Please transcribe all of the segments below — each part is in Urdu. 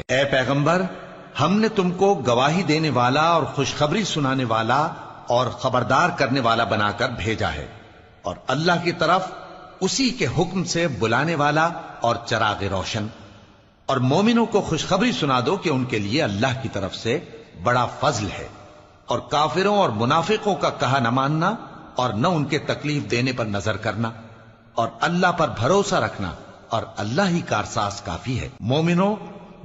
اے پیغمبر، ہم نے تم کو گواہی دینے والا اور خوشخبری سنانے والا اور خبردار کرنے والا بنا کر بھیجا ہے، اور اللہ کی طرف اسی کے حکم سے بلانے والا اور چراغ روشن۔ اور مومنوں کو خوشخبری سنا دو کہ ان کے لیے اللہ کی طرف سے بڑا فضل ہے، اور کافروں اور منافقوں کا کہا نہ ماننا اور نہ ان کے تکلیف دینے پر نظر کرنا، اور اللہ پر بھروسہ رکھنا، اور اللہ ہی کارساز کافی ہے۔ مومنوں،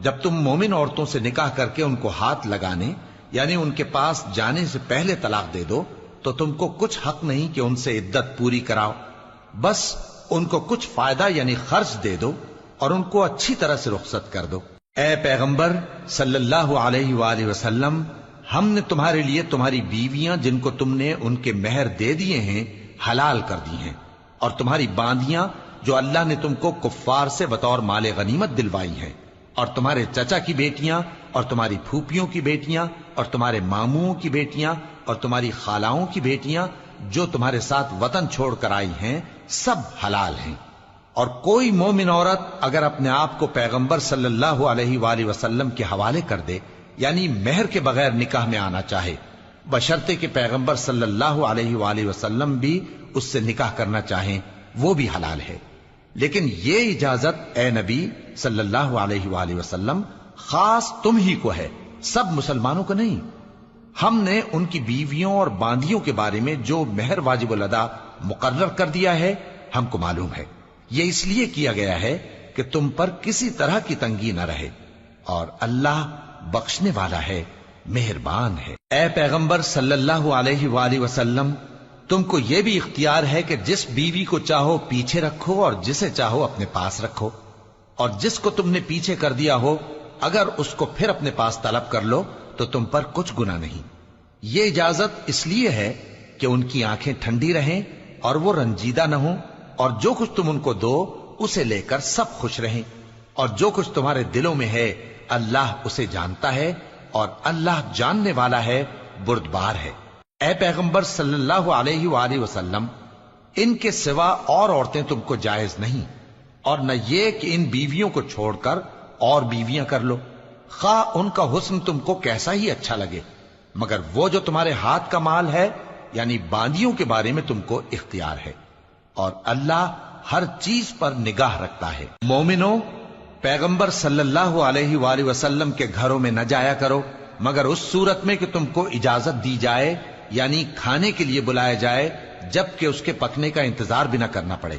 جب تم مومن عورتوں سے نکاح کر کے ان کو ہاتھ لگانے یعنی ان کے پاس جانے سے پہلے طلاق دے دو تو تم کو کچھ حق نہیں کہ ان سے عدت پوری کراؤ، بس ان کو کچھ فائدہ یعنی خرچ دے دو اور ان کو اچھی طرح سے رخصت کر دو۔ اے پیغمبر صلی اللہ علیہ وآلہ وسلم، ہم نے تمہارے لیے تمہاری بیویاں جن کو تم نے ان کے مہر دے دیے ہیں حلال کر دی ہیں، اور تمہاری باندیاں جو اللہ نے تم کو کفار سے بطور مال غنیمت دلوائی ہیں، اور تمہارے چچا کی بیٹیاں اور تمہاری پھوپھیوں کی بیٹیاں اور تمہارے ماموں کی بیٹیاں اور تمہاری خالاؤں کی بیٹیاں جو تمہارے ساتھ وطن چھوڑ کر آئی ہیں، سب حلال ہیں۔ اور کوئی مومن عورت اگر اپنے آپ کو پیغمبر صلی اللہ علیہ وآلہ وسلم کے حوالے کر دے یعنی مہر کے بغیر نکاح میں آنا چاہے، بشرطے کہ پیغمبر صلی اللہ علیہ وآلہ وسلم بھی اس سے نکاح کرنا چاہیں، وہ بھی حلال ہے۔ لیکن یہ اجازت اے نبی صلی اللہ علیہ وآلہ وسلم خاص تم ہی کو ہے، سب مسلمانوں کو نہیں۔ ہم نے ان کی بیویوں اور باندیوں کے بارے میں جو مہر واجب الادا مقرر کر دیا ہے ہم کو معلوم ہے، یہ اس لیے کیا گیا ہے کہ تم پر کسی طرح کی تنگی نہ رہے، اور اللہ بخشنے والا ہے، مہربان ہے۔ اے پیغمبر صلی اللہ علیہ وآلہ وسلم، تم کو یہ بھی اختیار ہے کہ جس بیوی کو چاہو پیچھے رکھو اور جسے چاہو اپنے پاس رکھو، اور جس کو تم نے پیچھے کر دیا ہو اگر اس کو پھر اپنے پاس طلب کر لو تو تم پر کچھ گناہ نہیں۔ یہ اجازت اس لیے ہے کہ ان کی آنکھیں ٹھنڈی رہیں اور وہ رنجیدہ نہ ہوں، اور جو کچھ تم ان کو دو اسے لے کر سب خوش رہیں، اور جو کچھ تمہارے دلوں میں ہے اللہ اسے جانتا ہے، اور اللہ جاننے والا ہے، بردبار ہے۔ اے پیغمبر صلی اللہ علیہ وآلہ وسلم، ان کے سوا اور عورتیں تم کو جائز نہیں، اور نہ یہ کہ ان بیویوں کو چھوڑ کر اور بیویاں کر لو، خواہ ان کا حسن تم کو کیسا ہی اچھا لگے، مگر وہ جو تمہارے ہاتھ کا مال ہے یعنی باندیوں کے بارے میں تم کو اختیار ہے، اور اللہ ہر چیز پر نگاہ رکھتا ہے۔ مومنوں، پیغمبر صلی اللہ علیہ وآلہ وسلم کے گھروں میں نہ جایا کرو مگر اس صورت میں کہ تم کو اجازت دی جائے یعنی کھانے کے لیے بلایا جائے جبکہ اس کے پکنے کا انتظار بھی نہ کرنا پڑے،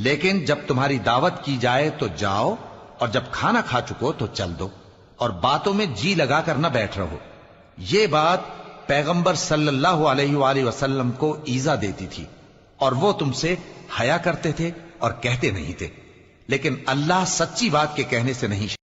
لیکن جب تمہاری دعوت کی جائے تو جاؤ، اور جب کھانا کھا چکو تو چل دو، اور باتوں میں جی لگا کر نہ بیٹھ رہو۔ یہ بات پیغمبر صلی اللہ علیہ وآلہ وسلم کو ایذا دیتی تھی، اور وہ تم سے حیا کرتے تھے اور کہتے نہیں تھے، لیکن اللہ سچی بات کے کہنے سے نہیں